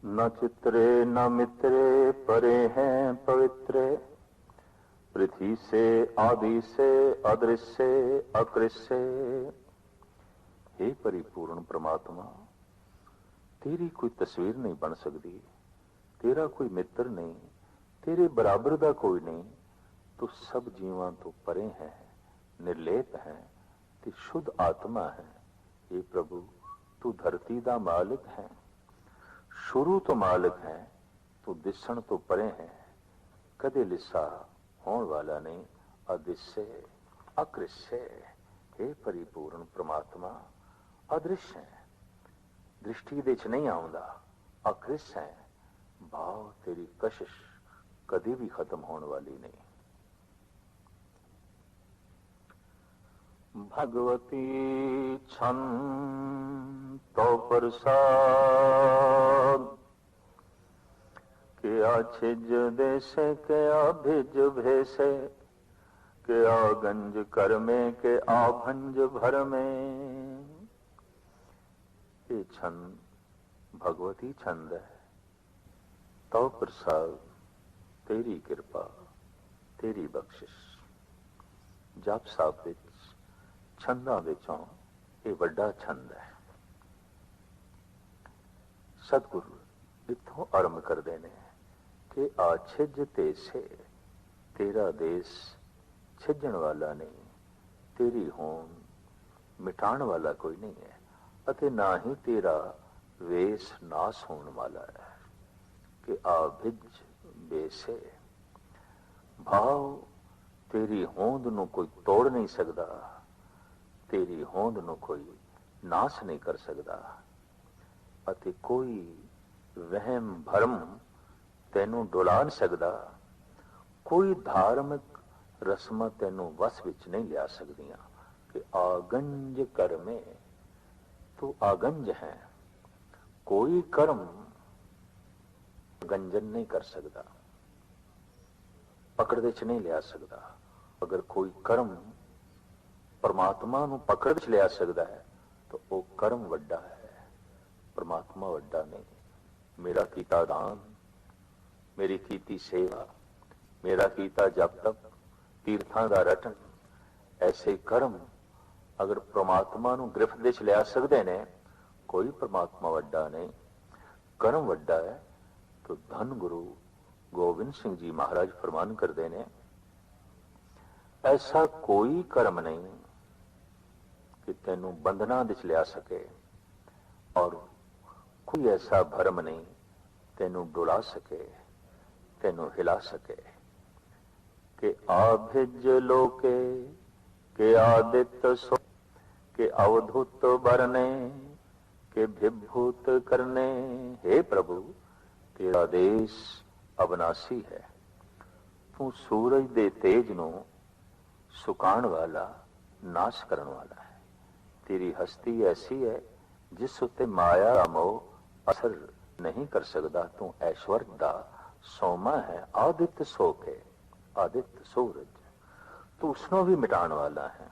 न चित्रे न मित्रे परे हैं पवित्रे, पृथ्वी से आदि से अदृश्य अकृष्य। हे परिपूर्ण परमात्मा, तेरी कोई तस्वीर नहीं बन सकती, तेरा कोई मित्र नहीं, तेरे बराबर का कोई नहीं। तो सब जीवां तो परे है, निर्लेप है, ते शुद्ध आत्मा है। हे प्रभु, तू धरती दा मालिक है, शुरू तो मालिक है, तू दिसण तो परे है, कदे लिसा होने वाला नहीं, अदृश्य अकृष्य। हे परिपूर्ण परमात्मा, अदृश्य है, दृष्टि दे च नहीं आउंदा, अकृष्य है, भाव तेरी कशिश कभी भी खत्म होने वाली नहीं। भगवती छंद तो प्रसाद, के आछिज देसे के आभिज भेसे, के आगंज कर में के आभंज भर में। ये छंद भगवती छंद है, तो प्रसाद तेरी कृपा तेरी बख्शिश। जप साहब विच छंदा विचों ये वड्डा छंद है। सतगुरु इत्थों आरंभ करते हैं कि आछिज तेसे, तेरा देश छिजण वाला नहीं, तेरी होंद मिटाण वाला कोई नहीं है, अते ना ही तेरा वेश नाश होने वाला है। कि आभिज बेसे, भाव तेरी होंद नूं कोई तोड़ नहीं सकता, तेरी होंद नूं कोई नाश नहीं कर सकता, अते कोई वहम भरम तेनू डुला नहीं सकता, कोई धार्मिक रस्मां तेनू वस विच नहीं लिया सकदियां। कि आगंज कर में, तू आगंज है, कोई कर्म गंजन नहीं कर सकता, पकड़ दे च नहीं लिया सकता। अगर कोई कर्म परमात्मा नूं पकड़ च लिया सकता है तो वो कर्म वड्डा है, परमात्मा वड्डा नहीं। मेरा कीता दान, मेरी कीती सेवा, मेरा कीता जप तप, तीर्थां दा रटन, ऐसे कर्म अगर परमात्मा नूं गिरफ्त दे च लिया सकते ने, कोई परमात्मा वड्डा नहीं, कर्म वड्डा है। तो धन गुरु गोविंद सिंह जी महाराज फरमान करते हैं, ऐसा कोई कर्म नहीं कि तेनू बंधना विच लिया सके, और कोई ऐसा भरम नहीं तेनू डुला सके, तेनू हिला सके। कि आभिज लोके के आदित्य सो, के अवधूत बरने के विभूत करने। हे प्रभु, तेरा देश अविनाशी है, तू सूरज दे तेज नू सुकाण वाला, नाश करन वाला है। तेरी हस्ती ऐसी है जिस उत्ते माया दा मोह असर नहीं कर सकता। तू ऐश्वर्य दा सोमा है, आदित्य सो के, आदित्य सूरज, तू उसनों भी मिटाण वाला है,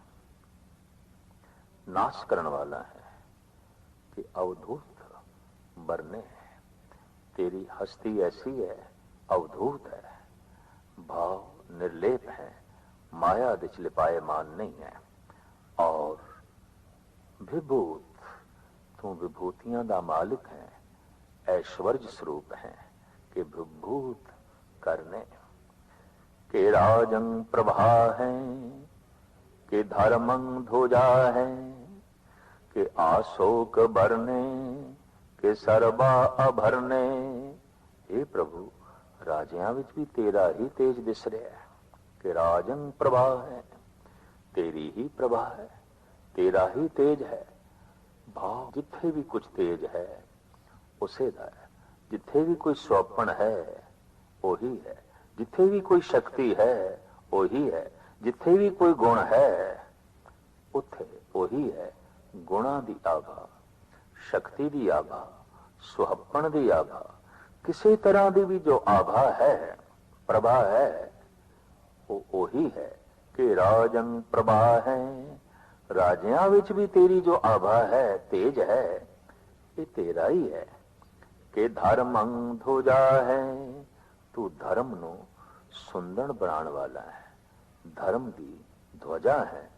नाश करन वाला है। कि अवधूत बरने है, तेरी हस्ती ऐसी है, अवधूत है, भाव निर्लेप है, माया दिच लिपायमान नहीं है। और विभूत, तू विभूतियां दा मालिक है, ऐश्वर्य स्वरूप है। कि विभूत करने, के राजंग प्रभा है, के धर्मंग ध्वजा है, के आशोक बरने, के सरबा अभरने। हे प्रभु, राजियां विच भी तेरा ही तेज दिस रहा है। कि राजंग प्रभा है, तेरी ही प्रभा है, तेरा ही तेज है। भाव जिथे भी कुछ तेज है उसे दा है, जिथे भी कोई स्वप्न है वही है, जिथे भी कोई शक्ति है वही है, जिथे भी कोई गुण है उथे वही है। गुणा दी आभा, शक्ति दी आभा, सुहप्पण दी आभा, किसी तरह की भी जो आभा है, प्रभा है, वो वही है। कि राजंग प्रभा है, राजियां विच भी तेरी जो आभा है, तेज है, ये तेरा ही है। कि कि धर्मं ध्वजा है, तू धर्म नो सुंदर बनाने वाला है, धर्म की ध्वजा है।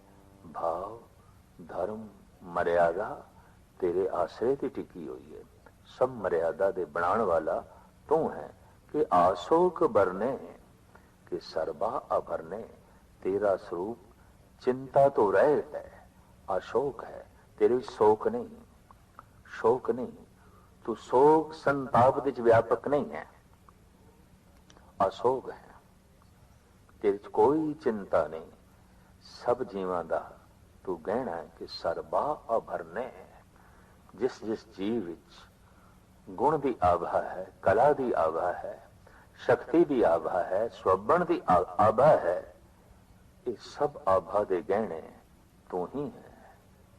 भाव धर्म मर्यादा तेरे आश्रय की टिकी हुई है, सब मर्यादा दे बनाने वाला तू है। कि आशोक बरने कि सर्वा अभरने, तेरा स्वरूप चिंता तो रह है, अशोक है, तेरी शोक नहीं, शोक नहीं, तू शोक संताप विच व्यापक नहीं है, अशोक है, तेरे च कोई चिंता नहीं। सब जीवां दा तू कहना है कि सर्वा अभरने, जिस जिस जीव विच गुण दी आभा है, कला दी आभा है, शक्ति दी आभा है, स्वबण दी आभा है, ये सब आभा दे गहने तू ही है,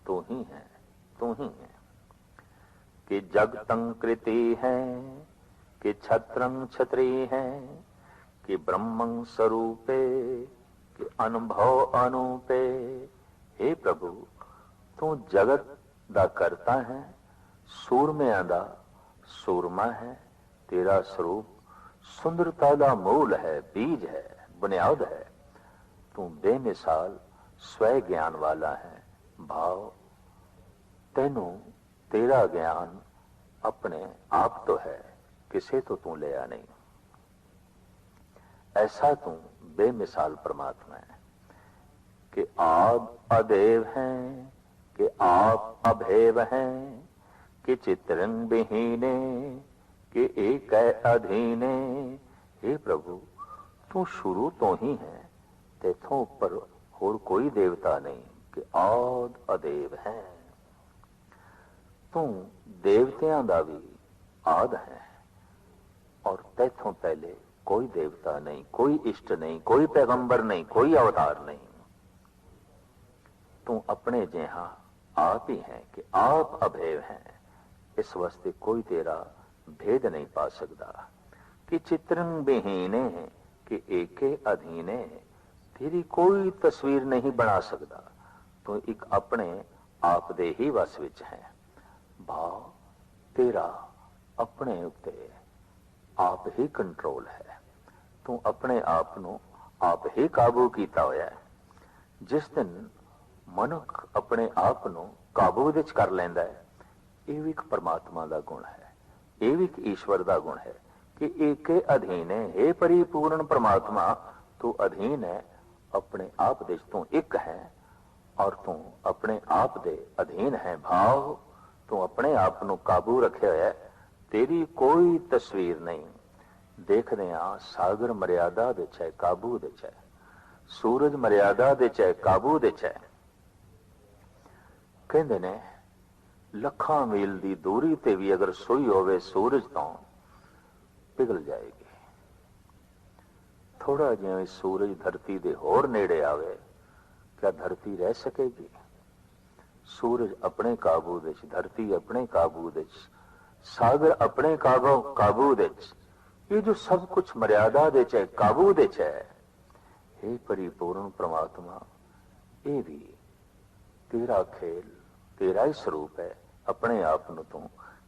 तू ही है, तू ही है। कि जगतं कृति है, कि छत्रं छत्री है, कि ब्रह्मं स्वरूपे, कि अनुभव अनूपे। हे प्रभु तू जगत दा करता है, सूरमियां दा सूरमा है, तेरा स्वरूप सुंदरता दा मूल है, बीज है, बुनियाद है। तू बेमिसाल स्वय ज्ञान वाला है। भाव तेनू तेरा ज्ञान अपने आप तो है, किसे तो तू लिया नहीं। ऐसा तू बेमिसाल परमात्मा है कि आप अदेव हैं, कि आप अभेव हैं, कि चित्रंग विहीने, कि एक अधीने। हे प्रभु तू शुरू तो ही है, तेथों ऊपर और कोई देवता नहीं, कि आद अदेव है। तू देवतियां दा भी आद है, और तेथों पहले कोई देवता नहीं, कोई इष्ट नहीं, कोई पैगंबर नहीं, कोई अवतार नहीं। तू अपने जिहा आप ही है कि आप अभेव हैं, इस वास्ते कोई तेरा भेद नहीं पा सकता। कि चित्रंग विहीने, कि एके अधीने, तेरी कोई तस्वीर नहीं बना सकता, तू एक अपने आप दे ही वस विच है। भाव तेरा अपने उत्ते आप ही कंट्रोल है, तू अपने आप नु आप ही काबू कीता होया है। जिस दिन मनुख अपने आप नु काबू विच कर लैंदा है, ये भी एक परमात्मा का गुण है, ये भी एक ईश्वर का गुण है कि एक अधीन है। हे परिपूर्ण परमात्मा तू अधीन है, अपने आप दे तू एक है, और तू अपने आप दे अधीन है। भाव तू अपने आप नु काबू रखे होया है, तेरी कोई तस्वीर नहीं। देखदे आ सागर मर्यादा विच है, काबू विच है, सूरज मर्यादा विच है, काबू विच है। कहंदे ने लखां मील दी दूरी ते भी अगर सोई होवे सूरज तो पिघल जाएगी। थोड़ा जिवें सूरज धरती दे होर नेड़े आवे, क्या धरती रह सकेगी? सूरज अपने काबू विच, धरती अपने काबू विच, सागर अपने काबू विच, ये जो सब कुछ मर्यादा दे च काबू दे च है। हे परिपूर्ण परमात्मा ये भी तेरा खेल, तेरा ही स्वरूप है, अपने आप नु तू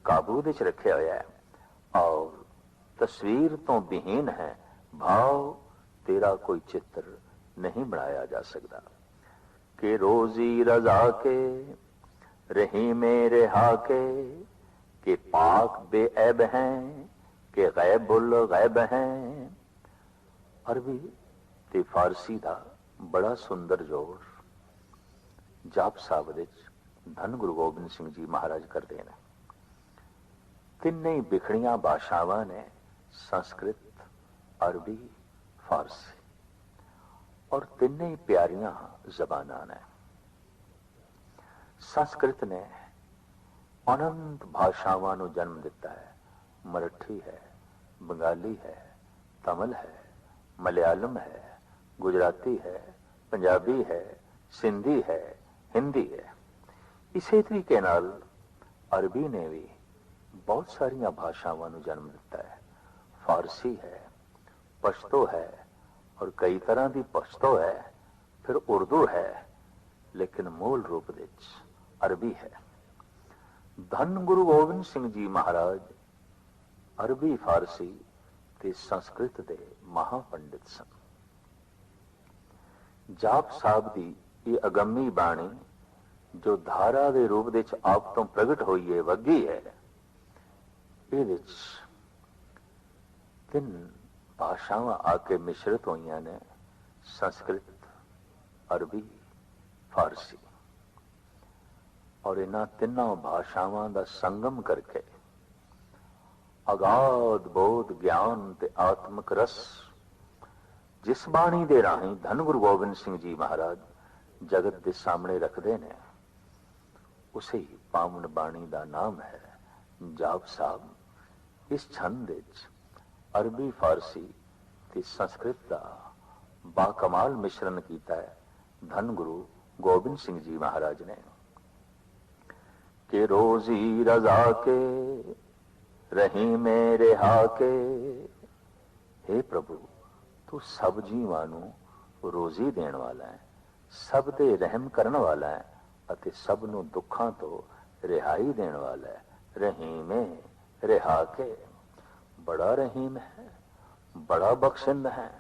काबू विच रखिया होया है, और तस्वीर तो विहीन है। भाव तेरा कोई चित्र नहीं बनाया जा सकता। कि रोजी रजा के रही मेरे हाके, कि पाक बेऐब हैं, कि गैबुल गैब हैं। अरबी ते फारसी दा बड़ा सुंदर जोड़ जाप साहब दे धन गुरु गोबिंद सिंह जी महाराज करते हैं। तिन्ने बिखड़ियां भाषावां ने, संस्कृत, अरबी, फारसी, और तिन्ने ही प्यारियां जबानां ने। संस्कृत ने अनंत भाषावां नूं जन्म दिता है। मराठी है, बंगाली है, तमिल है, मलयालम है, गुजराती है, पंजाबी है, सिंधी है, हिंदी है। इसी तरीके नाल अरबी ने भी बहुत सारिया भाषावां नूं जन्म दिता है। फारसी है, पश्तो है, और कई तरह की पश्तो है, फिर उर्दू है, लेकिन मूल रूप विच अरबी है। धन गुरु गोबिंद सिंह जी महाराज अरबी फारसी ते संस्कृत दे महापंडित सन। जाप साहब दी ये अगम्मी बाणी जो धारा दे रूप दे च आप तो प्रगट होई है, वगी है, ये तीन भाषावां आके मिश्रित हुई ने, संस्कृत, अरबी, फारसी। और इन्हां तिन्नों भाषावां दा संगम करके अगाध बोध ज्ञान ते आत्मक रस जिस बाणी दे राही धन गुरु गोबिंद सिंह जी महाराज जगत के सामने रखते ने, उसे ही पावन बाणी का नाम है जाप साहब। इस छंद अरबी फारसी ते संस्कृत का बाकमाल मिश्रण किया है धन गुरु गोबिंद सिंह जी महाराज ने। कि रोजी रजा के रही मेरे हाके, हे प्रभु तू सब जीवां नूं रोजी देण वाला है, सब ते रहम करन वाला है अते सब नूं दुखां तो रिहाई देण वाला है। रहीमे रिहा के, बड़ा रहीम है, बड़ा बख्शिंद है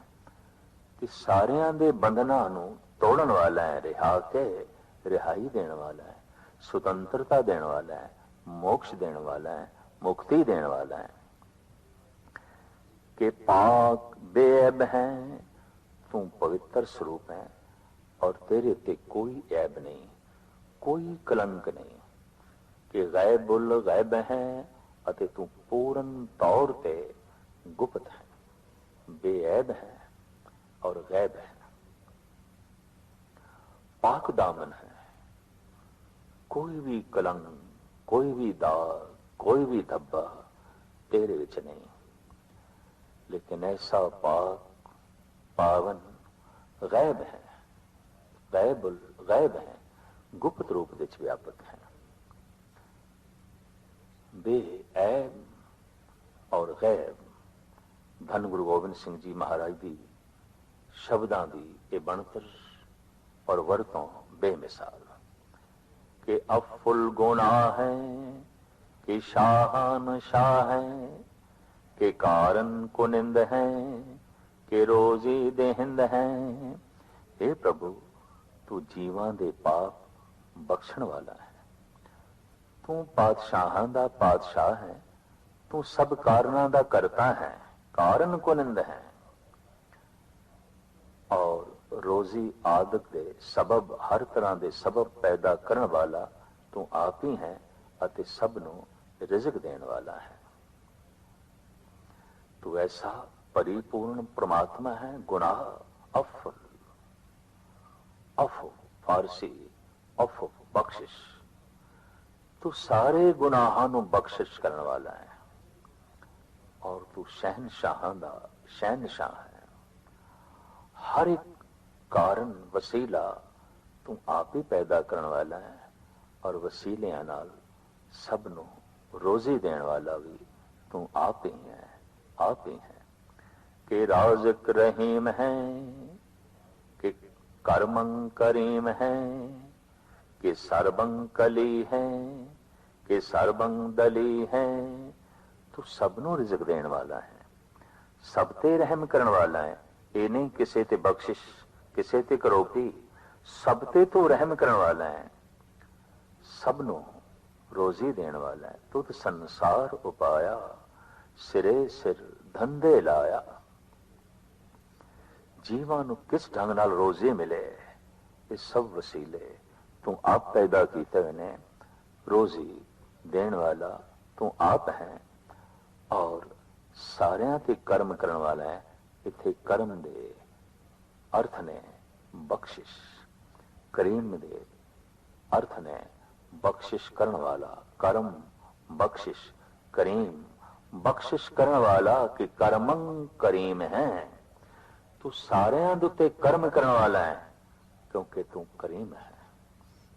कि सारियां दे बंधनां नूं तोड़न वाला है। रिहा के रिहाई देण वाला है, स्वतंत्रता देण वाला है, मोक्ष देण वाला है, मुक्ति देण वाला है। के पाक बेऐब है, तू पवित्र स्वरूप है और तेरे ते कोई ऐब नहीं, कोई कलंक नहीं। कि गैबुल गैब है अते तू पूर्ण तौर ते गुप्त है, बेऐब है और गैब है। पाक दामन है, कोई भी कलंक, कोई भी दाग, कोई भी धब्बा तेरे विच नहीं। लेकिन ऐसा पाक पावन गैब है, गैबुल गैब है, गुप्त रूप विच व्यापक है। बेऐब और गैब धन गुरु गोबिंद सिंह जी महाराज दी शब्दां दी ये बनतर और वरतों बेमिसाल। के अफुल गुनाह है, कि शाहान शाह है, के कारण कुनिंद है, के रोजी देहिंद है। हे प्रभु तू जीवां दे पाप बख्शण वाला है, तू पातशाहां दा पातशाह है, तू सब कारणां दा करता है, कारण कुनिंद है। और रोजी आदत दे सबब, हर तरह दे सबब पैदा करने वाला तू आप ही है अते सब नूं रिज़्क देण वाला है। तू ऐसा परिपूर्ण परमात्मा है। गुनाह अफ, अफ फारसी अफ बख्शिश, तू सारे गुनाहां नूं बख्शिश करने वाला है और तू शहनशाहां दा शहनशाह है। हर एक कारण वसीला तू आप ही पैदा करने वाला है और वसीलियां नाल सब नूं रोजी देण वाला भी तू आप ही है, आप ही है। कि राज़िक रहीम है, कि कर्मं करीम है, कि सर्बं कली है, कि सर्बं दली है। तू सब नूं रिज़्क देण वाला है, सब ते रहम करन वाला है। ये नहीं किसे ते बख्शिश, किसे ते करोपी, सब ते तू रहम करन वाला है, सब नूं रोजी देण वाला है। तुद संसार उपाया, सिरे सिर धंधे लाया। जीवां नूं किस ढंग नाल रोजी मिले, ये सब वसीले तू आप पैदा कीते हुए ने। रोजी देण वाला तू आप है और सारियां ते कर्म करन वाला है। इत्थे कर्म दे अर्थ ने बख्शिश, करीम दे अर्थ ने बख्शिश करने वाला। कर्म बख्शिश, करीम बख्शिश करने वाला कि कर्मं करीम है। तू सारियां दे उत्ते कर्म करने वाला है क्योंकि तू करीम है,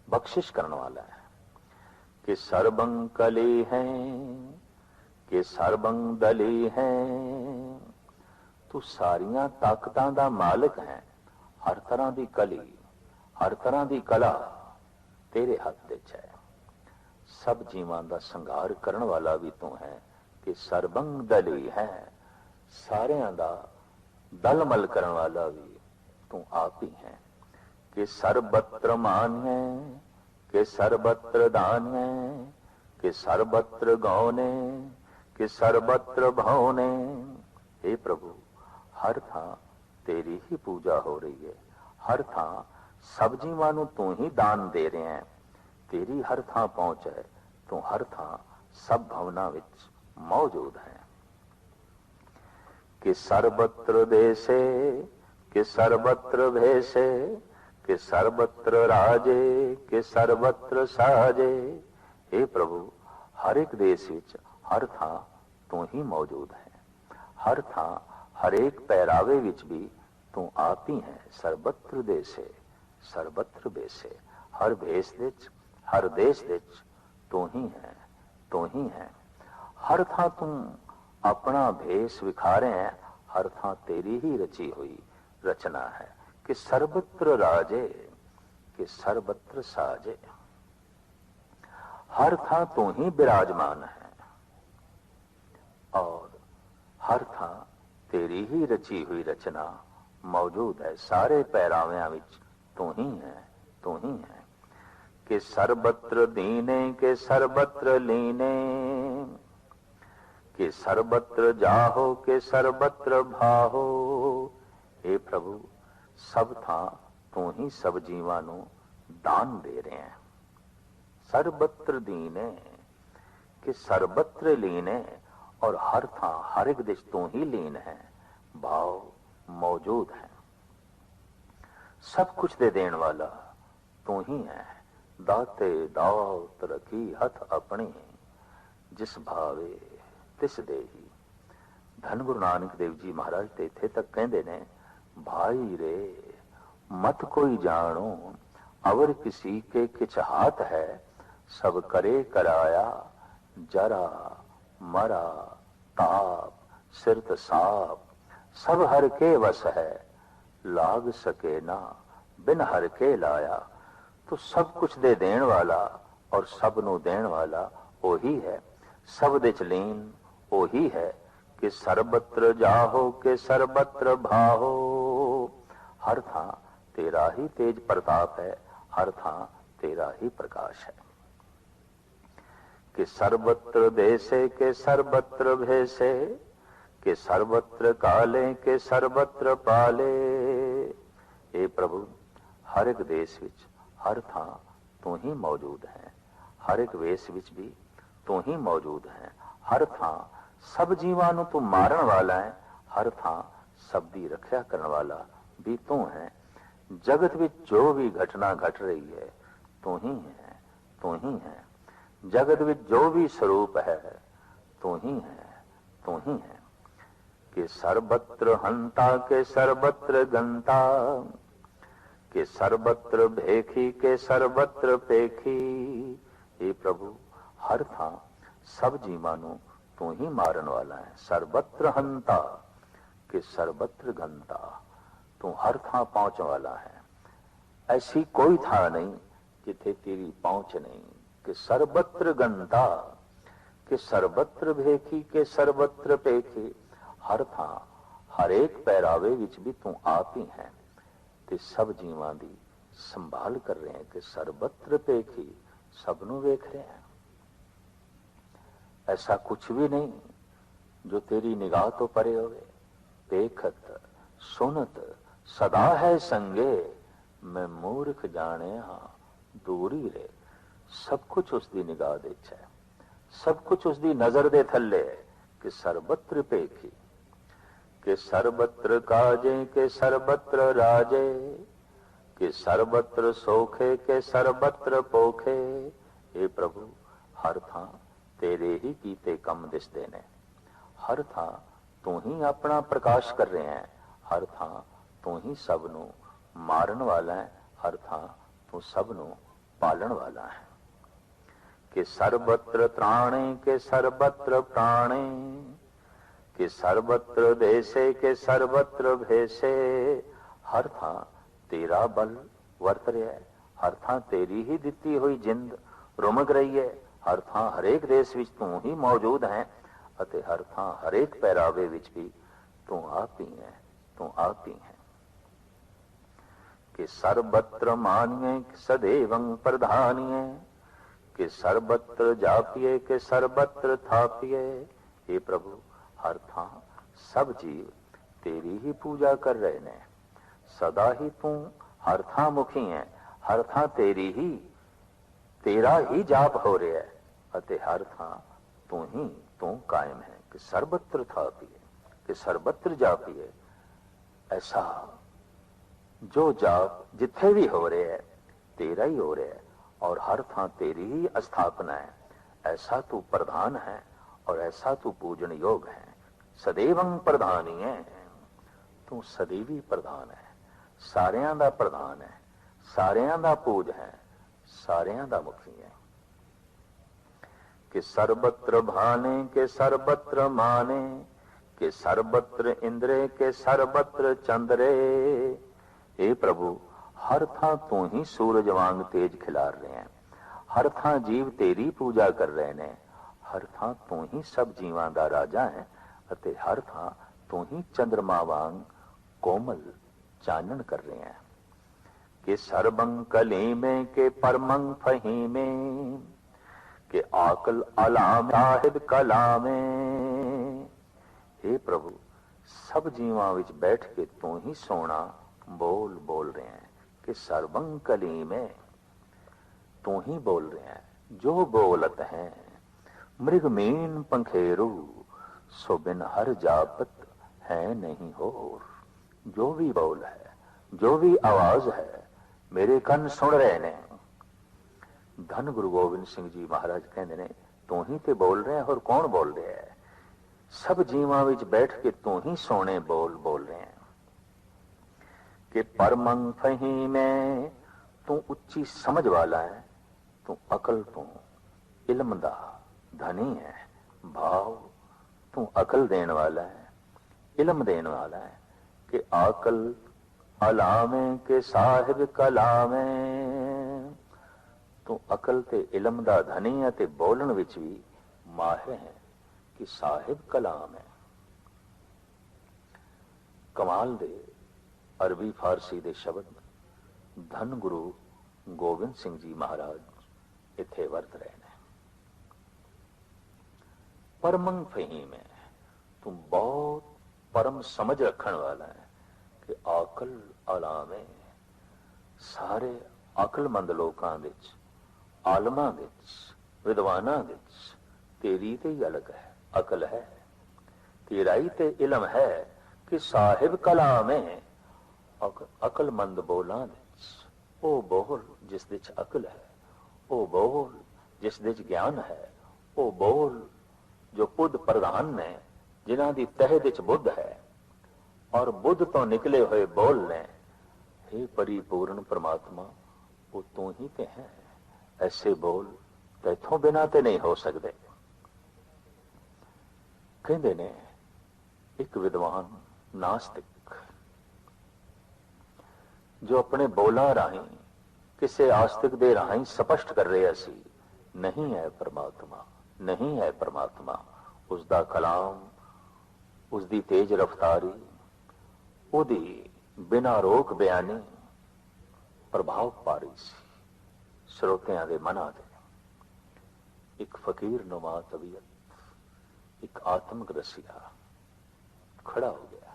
बख्शिश करने वाला है। कि सर्बं कली है, कि सर्बं दली है। तू सारियां ताकतां दा मालिक है। हर तरह की कली, हर तरह की कला तेरे हाथ विच है। सब जीवां दा संघार करने वाला भी तू है कि ਸਰਬੰਗ ਦਲੀ ਹੈ, ਸਾਰਿਆਂ ਦਾ ਦਲ ਮਲ ਕਰਨ ਵਾਲਾ ਵੀ ਤੂੰ ਆਪ ਹੀ ਹੈ। कि सर्वत्र मान्य, कि सर्वत्र दान्य, कि सर्वत्र गौने, कि सर्वत्र भवने। हे प्रभु, हर थां तेरी ही पूजा हो रही है, हर थां सब जीवां नूं तू ही दान दे रहे हैं, तेरी हर थां पहुंच है, तू हर थां सब भवनां विच मौजूद है। कि सर्वत्र देसे, कि सर्वत्र भेसे, कि सर्वत्र राजे, कि सर्वत्र साजे। हे प्रभु, हर एक देश विच हर थां तू ही मौजूद है, हर थां हर एक पहरावे विच भी तू आप ही है। सर्वत्र देसे सर्वत्र बेसे, हर भेस विच हर देश विच तू ही है, तू ही है। हर थां तू अपना भेस विखा रहे हैं, हर थां तेरी ही रची हुई रचना है। कि सर्वत्र राजे, कि सर्वत्र साजे, हर थां तू ही विराजमान है और हर थां तेरी ही रची हुई रचना मौजूद है। सारे पहरावियां विच तू ही है, तू ही है। कि सर्वत्र दीने, कि सर्वत्र लीने, कि सर्वत्र जाहो, कि सर्वत्र भाहो। हे प्रभु, सब थां तू ही सब जीवां नूं दान दे रहे हैं। सर्वत्र दीने, कि सर्वत्र लीने, और हर थां हर एक दिश तू ही लीन है, भाव मौजूद है। सब कुछ दे देने वाला तू ही है। दाते दात रखी हथ अपने, जिस भावे तिस देही। धन गुरु नानक देव जी महाराज ते इत्थे तक कहंदे ने, भाई रे मत कोई जानो, अवर किसी के किछ हाथ है, सब करे कराया, जरा मरा ताप सिरत साप। सब हर के वस है, लाग सके ना बिन हर के लाया। तो सब कुछ दे देण वाला और सब नूं देण वाला ओही है, सब दे च लीन ओही है। कि सर्वत्र जाहो, कि सर्वत्र भाहो। हर थां तेरा ही तेज प्रताप है, हर थां तेरा ही प्रकाश है। कि सर्वत्र देसे, कि सर्वत्र भेसे, कि सर्वत्र काले, कि सर्वत्र पाले। हे प्रभु, हर एक देश विच हर थां तू ही मौजूद है, हर एक वेश विच भी तू ही मौजूद है। हर थां सब जीवां नूं तू मारन वाला है, हर थां सब दी रखिया करन वाला भी तू है। जगत विच जो भी घटना घट रही है तू ही है, तू ही है। जगत विच जो भी स्वरूप है तू ही है, तू ही है। कि सर्वत्र हंता, के सर्वत्र गंता, कि सर्वत्र भेखी, के सर्वत्र पेखी। हे प्रभु, हर थां सब जीवां नूं तू ही मारन वाला है। सर्वत्र हंता, कि सर्वत्र गंता, तू हर थां पहुंच वाला है। ऐसी कोई थां नहीं जिथे तेरी पहुंच नहीं। कि सर्वत्र गंता, कि सर्वत्र भेखी, के सर्वत्र पेखी। हर थां हर एक पहरावे विच भी तू आप ही है ते सब जीवां दी संभाल कर रहे हैं। कि सर्वत्र पेखी, सब नूं वेख रहे हैं। ऐसा कुछ भी नहीं जो तेरी निगाह तो परे होवे। देखत सुनत सदा है संगे, मैं मूर्ख जाने हां दूरी रे। सब कुछ उसकी निगाह दे है, सब कुछ उसकी नजर दे थले है। कि सर्वत्र पेखी, कि सर्वत्र काजे, के सर्वत्र राजे, कि सर्वत्र सोखे, के सर्वत्र पोखे। हे प्रभु, हर थां तेरे ही कीते कम दिसदे ने। हर थां तू ही अपना प्रकाश कर रहे हैं। हर थां तू ही सबनू मारन वाला है। हर थां तू सबनू पालन वाला है। कि सर्वत्र त्राणे, के सर्वत्र प्राणे, कि सर्वत्र देसे, के सर्वत्र भेसे। हर थां तेरा बल वर्त रहा है। हर थां तेरी ही दिती हुई जिंद रुमग रही है। हर थां हरेक देश विच तू ही मौजूद है। ਅਤੇ ਹਰ ਥਾਂ ਹਰੇਕ ਪਹਿਰਾਵੇ ਵਿੱਚ ਵੀ ਤੂੰ ਆਪ ਹੀ ਹੈ, ਤੂੰ ਆਪ ਹੀ ਹੈ। कि सर्वत्र मानिए कि सदैवं प्रधानिए, कि सर्वत्र जापिए कि सर्वत्र थापिए। हे प्रभु, हर थां सब जीव तेरी ही पूजा कर रहे ने, सदा ही तू हर थां मुखी है, हर थां तेरी ही तेरा ही जाप हो रहा है, अते हर थां तू कायम है। कि सर्वत्र थापिए, कि सर्वत्र जापिए। ऐसा जो जाप जिथे भी हो रहा है तेरा ही हो रहा है, और हर थां तेरी ही स्थापना है। ऐसा तू प्रधान है और ऐसा तू पूजन योग है। सदैवं प्रधानी है, तू सदैवी प्रधान है, सारियां दा प्रधान है, सारियां दा पूज है, सारियां दा मुखी है। कि सर्वत्र भाने के सर्वत्र माने, कि सर्वत्र इंद्रे के सर्वत्र चंद्रे। हे प्रभु, हर थां तू ही सूरज वांग तेज खिलार रहे हैं, हर थां जीव तेरी पूजा कर रहे ने, हर थां तू ही सब जीवां दा राजा है, अते हर थां तू ही चंद्रमा वांग कोमल चानन कर रहे हैं। कि सर्वं कलीमे के परमं फहीमे, कि आकल अलाम साहिब कलामे। हे प्रभु, सब जीवां विच बैठ के तू ही सोना बोल रहे हैं। कि सर्वं कलीमे, तू ही बोल रहे हैं। जो बोलत है मृगमीन पंखेरु, सो बिन हर जापत है नहीं होर। जो भी बोल है, जो भी आवाज है, मेरे कन सुन रहे ने। धन गुरु गोबिंद सिंह जी महाराज कहते ने, तू ही ते बोल रहे हैं, और कौन बोल रहा है? सब जीवां विच बैठ के तू ही सोने बोल रहे हैं। कि परमं फहीमे, तू उच्ची समझ वाला है, तू अकल तू इल्म दा धनी है। भाव, तू अकल देने वाला है, इल्म देने वाला है। कि आकल अलामे के साहिब कलामे, तू अकल ते इल्म दा धनी है, ते बोलन विच भी माहिर है। कि साहिब कलाम है। कमाल दे अरबी फारसी दे शब्द धन गुरु गोबिंद सिंह जी महाराज इत्थे वरत रहे ने। परमं फहीम है, तू बहुत परम समझ रखण वाला है। कि आकल अलामे, सारे अकलमंद लोकां विच, आलमां विच, विद्वानां विच तेरी ते ही अलग है, अकल है, तेरा ही ते इल्म है। कि साहिब कलाम है, अकलमंद बोलां विच, ओ बोल जिस विच अकल है, ओ बोल जिस विच ज्ञान है, ओ बोल जो बुद्ध प्रधान ने, जिन्हां दी तह विच बुद्ध है, और बुद्ध तो निकले हुए बोल ने। हे परिपूर्ण परमात्मा, वो तू ही ते है। ऐसे बोल तैथों बिना ते नहीं हो सकते। कहते ने एक विद्वान नास्तिक, जो अपने बोला राही किसी आस्तिक दे राही स्पष्ट कर रहे सी, नहीं है परमात्मा, नहीं है परमात्मा। उसका कलाम, उसकी तेज रफ्तारी, उदी बिना रोक बयानी प्रभाव पा रही सी श्रोतियां दे मना दे। एक फकीर नुमा तबीयत, एक आत्मक रसिया खड़ा हो गया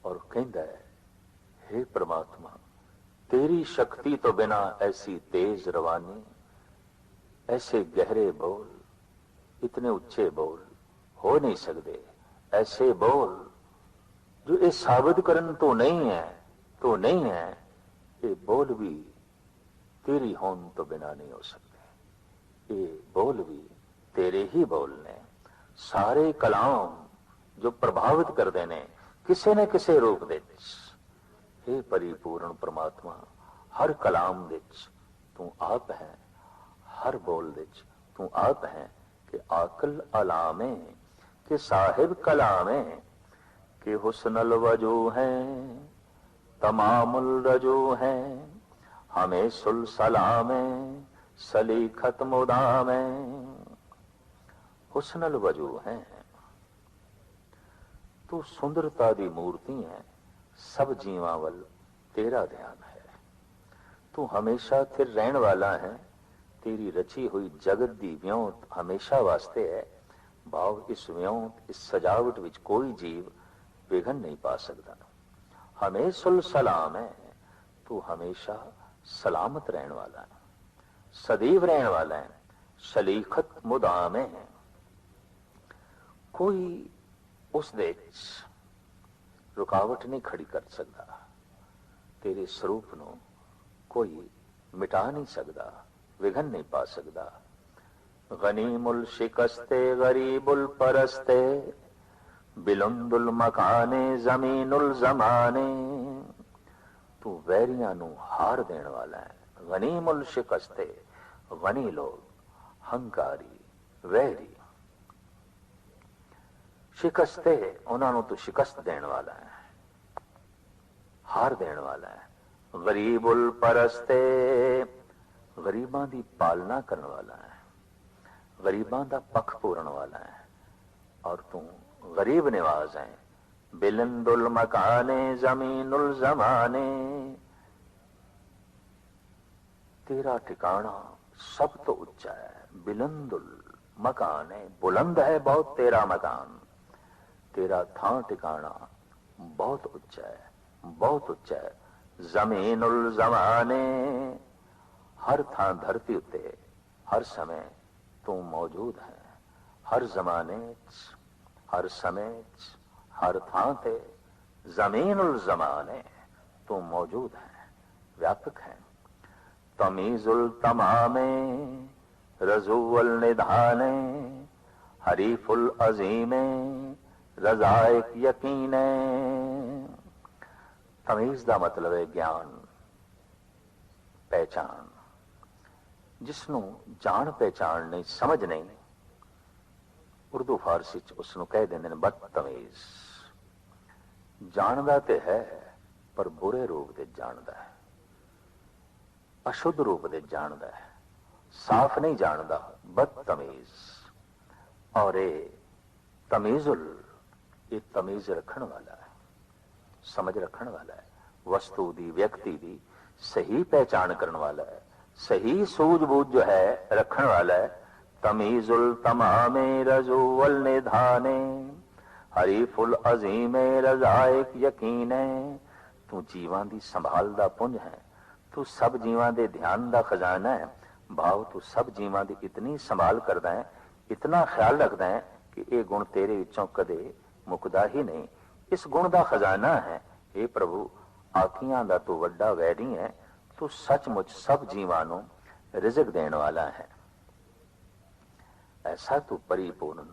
और कहता है, हे परमात्मा, तेरी शक्ति तो बिना ऐसी तेज रवानी, ऐसे गहरे बोल, इतने ऊंचे बोल हो नहीं सकते। ऐसे बोल जो ये साबित करन तो नहीं है, तो नहीं है, ये बोल भी तेरी होन तो बिना नहीं हो सकते। ये बोल भी तेरे ही बोलने। सारे कलाम जो प्रभावित कर देने किसी न किसी रूप दे विच, हे परिपूर्ण परमात्मा, हर कलाम विच तू आप है, हर बोल विच तू आप है। कि आकल अलामे, कि साहिब कलामे, कि हुस्नल वजू है, तमामुल रजू है, हमें सुल सलामे, सली खत्म उदामे। हुस्नल वजू है, तू सुंदरता दी मूर्ति है, सब जीवां वल तेरा ध्यान है। तू हमेशा थिर रहन वाला है, तेरी रची हुई जगत दी व्योंत हमेशा वास्ते है। भाव इस व्योंत, इस सजावट विच कोई जीव विघन नहीं पा सकता। हमें सुल सलाम है, तू हमेशा सलामत रहन वाला है, सदैव रहन वाला है, शलीखत मुदाम है। कोई उस दे रुकावट नहीं खड़ी कर सकता, तेरे स्वरूप ਨੂੰ कोई मिटा नहीं सकता, विघन नहीं पा सकता। गनीमुल शिकस्ते गरीबुल परस्ते, बिलुंदुल मकाने जमीनुल जमाने। तू वैरियां ਨੂੰ हार देने वाला है। गनीमुल शिकस्ते, गनी लोग हंकारी वैरी, शिकस्ते ਉਹਨਾਂ ਨੂੰ तू शिकस्त देने वाला है, हार देने वाला है। गरीबुल परस्ते, गरीबां दी पालना करने वाला है, गरीबां दा पख पूरन वाला है, और तू गरीब निवाज है। बिलंदुल मकाने जमीनुल जमाने, तेरा ठिकाना सब तो ऊंचा है। बिलंदुल मकान है, बुलंद है बहुत तेरा मकान, तेरा थां ठिकाना बहुत ऊंचा है, बहुत ऊंचा है। जमीनुल जमाने, हर थां धरती उत्ते हर समय तू मौजूद है। हर जमाने च, हर समय च, हर थां ते जमीनुल जमाने तू मौजूद है, व्यापक है। तमीजुल तमामे रजूवल निधाने, हरीफुल अजीमे रजाइक यकीने। तमीज का मतलब है ज्ञान, पहचान, जिसनों जान पहचान नहीं, समझ नहीं। उर्दू फारसी च उसनों कह देंगे ने बदतमीज। जानदा ते है पर बुरे रूप दे जानदा है, अशुद्ध रूप दे जानदा है, साफ नहीं जानदा, बदतमीज। और ये तमीजुल, ये तमीज रखने वाला है, समझ रखने वाला है। वस्तु दी, व्यक्ति दी सही पहचान करने वाला है, सही सूझबूझ जो है रखने वाला है। तमीजुल तमामे रजूवल निधाने, हरीफुल अजीमे रजाइक यकीने। तू जीवां दी संभाल दा पुंज है, तू सब जीवां दे ध्यान दा खजाना है। भाव तू सब जीवां दी इतनी संभाल करदा है, इतना ख्याल रखदा है कि ये गुण तेरे विचों कदे मुकदा ही नहीं। इस गुण दा खजाना है। हे प्रभु, आखियां दा तू वड्डा वैरी है, तू सचमुच सब जीवां नूं रिज़्क देने वाला है। ऐसा तू परिपूर्ण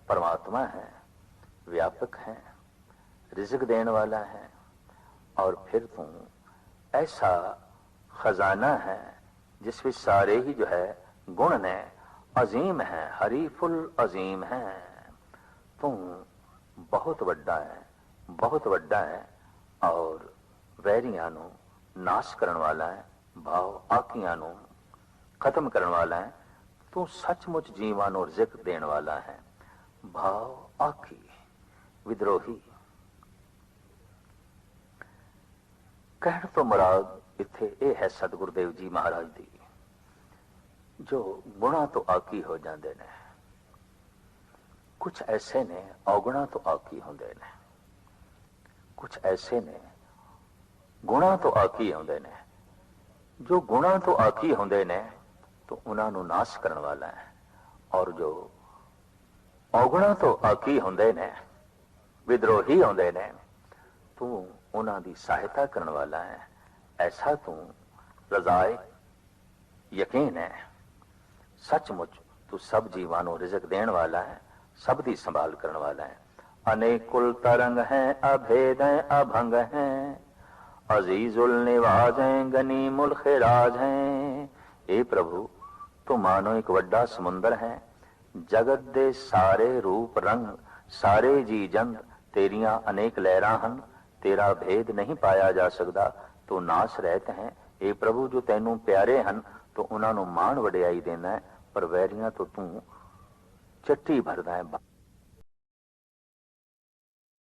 परमात्मा है, व्यापक है, रिज़्क देने वाला है। और फिर तू ऐसा खजाना है जिस में सारे ही जो है गुण ने अजीम है, हरीफुल अजीम है। तू बहुत वड्डा है, बहुत वड्डा है, और वैरियां नूं नाश करने वाला है, भाव आखियां नूं खत्म करने वाला है। तू सचमुच जीवां नूं रिज़्क देने वाला है। भाव आखी विद्रोही। कहण तो मुराद इत्थे ये है सतगुरुदेव जी महाराज दी, जो गुणा तो आकी हो जाते ने, कुछ ऐसे ने अवगुणा तो आकी होंदे ने, कुछ ऐसे ने गुणा तो आकी होंदे ने। जो गुणा तो आकी होंदे ने तो उन्हां नूं नाश करने वाला है, और जो अवगुणा तो आकी होंदे ने, विद्रोही होंदे ने, तू उन्हां दी सहायता करने वाला है। ऐसा तू रज़ाए यकीन है। सचमुच तू सब जीवां नूं रिज़्क देने वाला है, सब दी संभाल करने वाला है। अनेकुल तरंग हैं, अभेद हैं, अभंग हैं, अजीजुल निवाज हैं, गनीमुल खिराज हैं। ए प्रभु, तू मानो एक वड्डा समुंदर है, जगत दे सारे रूप रंग, सारे जी जंत तेरियां अनेक लहरां हन, तेरा भेद नहीं पाया जा सकता। तो नाश रहते हैं। ए प्रभु, जो तैनू प्यारे हन तो उन्हां नूं मान वडियाई देना है, पर वैरियां तो तू चट्टी भरदा है।